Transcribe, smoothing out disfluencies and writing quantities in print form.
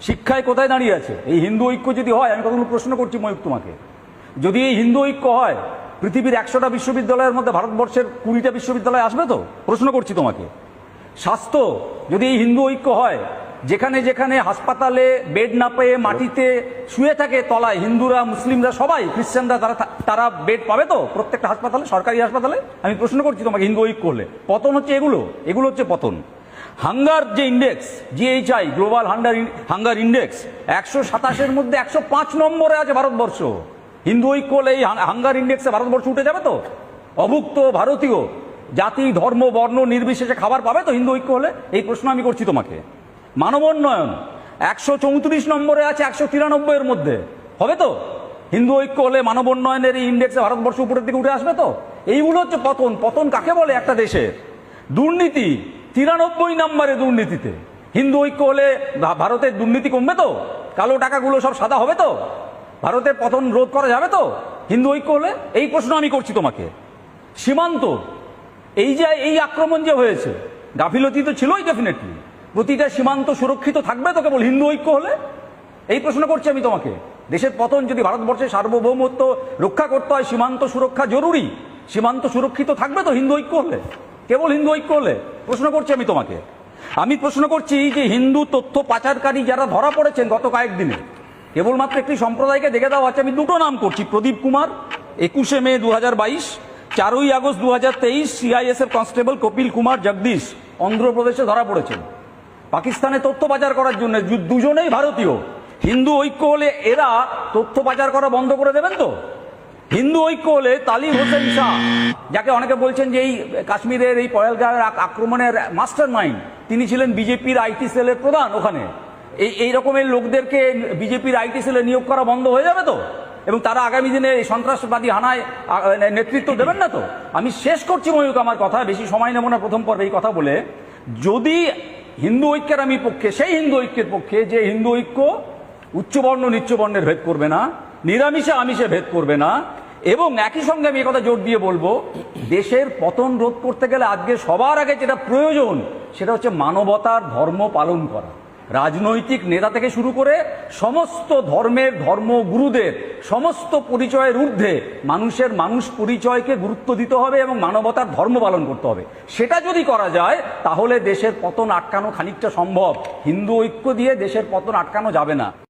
শিক্ষায় কোথায় দাঁড়িয়ে আছে? এই হিন্দু ঐক্য যদি হয়, আমি কতগুলো প্রশ্ন করছি ময়ূক তোমাকে, যদি এই হিন্দু ঐক্য হয়, পৃথিবীর 100টা বিশ্ববিদ্যালয়ের মধ্যে ভারতবর্ষের 20টা বিশ্ববিদ্যালয় আসবে তো? প্রশ্ন করছি তোমাকে। স্বাস্থ্য যদি এই হিন্দু ঐক্য হয়, যেখানে যেখানে হাসপাতালে বেড না পেয়ে মাটিতে শুয়ে থাকে তলায় হিন্দুরা, মুসলিমরা, সবাই, খ্রিস্টানরা, তারা বেড পাবে তো প্রত্যেকটা হাসপাতালে, সরকারি হাসপাতালে? আমি প্রশ্ন করছি তোমাকে, হিন্দু ঐক্য হলে পতন হচ্ছে এগুলো হচ্ছে পতন। হাঙ্গার যে index, GHI, global hunger index, 127-এর মধ্যে 105 নম্বরে আছে ভারতবর্ষ। হিন্দু ঐক্য হলে এই হাঙ্গার ইন্ডেক্সে ভারতবর্ষ উঠে যাবে তো? অভুক্ত ভারতীয় জাতি, ধর্ম, বর্ণ নির্বিশেষে খাবার পাবে তো হিন্দু ঐক্য হলে? এই প্রশ্ন আমি করছি তোমাকে। মানবোন্নয়ন 134 নম্বরে আছে 193-এর মধ্যে, হবে তো? হিন্দু ঐক্য হলে মানবোন্নয়নের এই ইন্ডেক্সে ভারতবর্ষ উপরের দিকে উঠে আসবে তো? এইগুলো হচ্ছে পতন। পতন কাকে বলে একটা দেশের? দুর্নীতি 93 নম্বরে দুর্নীতিতে। হিন্দু ঐক্য হলে ভারতের দুর্নীতি কমবে তো? কালো টাকাগুলো সব সাদা হবে তো? ভারতের পতন রোধ করা যাবে তো হিন্দু ঐক্য হলে? এই প্রশ্ন আমি করছি তোমাকে। সীমান্ত, এই আক্রমণ যে হয়েছে, গাফিলতি তো ছিলই ডেফিনেটলি। প্রতিটা সীমান্ত সুরক্ষিত থাকবে তো কেবল হিন্দু ঐক্য হলে? এই প্রশ্ন করছি আমি তোমাকে। দেশের পতন যদি ভারতবর্ষের সার্বভৌমত্ব রক্ষা করতে হয়, সীমান্ত সুরক্ষা জরুরি। সীমান্ত সুরক্ষিত থাকবে তো হিন্দু ঐক্য হলে, কেবল হিন্দু ঐক্য হলে? প্রশ্ন করছি আমি তোমাকে। আমি প্রশ্ন করছি যে হিন্দু তথ্য পাচারকারী যারা ধরা পড়েছেন গত কয়েকদিনে, কেবলমাত্র একটি সম্প্রদায়কে দেখে দেওয়া আছে। আমি দুটো নাম করছি। প্রদীপ কুমার, 21 মে 2022, 4ই August 2023 CISF constable Kapil Kumar Jagdish অন্ধ্রপ্রদেশে ধরা পড়েছেন পাকিস্তানে তথ্য পাচার করার জন্য। দুজনেই ভারতীয়। হিন্দু ঐক্য হলে এরা তথ্য পাচার করা বন্ধ করে দেবেন তো? হিন্দু ঐক্য হলে তালিম হোসেন শাহ, যাকে অনেকে বলছেন যে এই কাশ্মীরের এই পহেলগাঁওয়ের আক্রমণের মাস্টার মাইন্ড, তিনি ছিলেন বিজেপির আইটি সেলের প্রধান ওখানে। এই রকমের লোকদেরকে বিজেপির আইটি সেলে নিয়োগ করা বন্ধ হয়ে যাবে তো? এবং তারা আগামী দিনে এই সন্ত্রাসবাদী হানায় নেতৃত্ব দেবেন না তো? আমি শেষ করছি ময়ূক আমার কথা, বেশি সময় নেব না প্রথম পর্বে এই কথা বলে। যদি হিন্দু ঐক্যের আমি পক্ষে, সেই হিন্দু ঐক্যের পক্ষে যে হিন্দু ঐক্য উচ্চবর্ণ নিচ্চবর্ণের ভেদ করবে না, নিরামিষে আমিষে ভেদ করবে না, এবং একই সঙ্গে আমি কথা জোর দিয়ে বলবো, দেশের পতন রোধ করতে গেলে আজকে সবার আগে যেটা প্রয়োজন সেটা হচ্ছে মানবতার ধর্ম পালন করা। রাজনৈতিক নেতা থেকে শুরু করে সমস্ত ধর্মের ধর্মগুরুদের সমস্ত পরিচয়ের ঊর্ধ্বে মানুষ পরিচয়কে গুরুত্ব দিতে হবে এবং মানবতার ধর্ম পালন করতে হবে। সেটা যদি করা যায় তাহলে দেশের পতন আটকানো খানিকটা সম্ভব। হিন্দু ঐক্য দিয়ে দেশের পতন আটকানো যাবে না।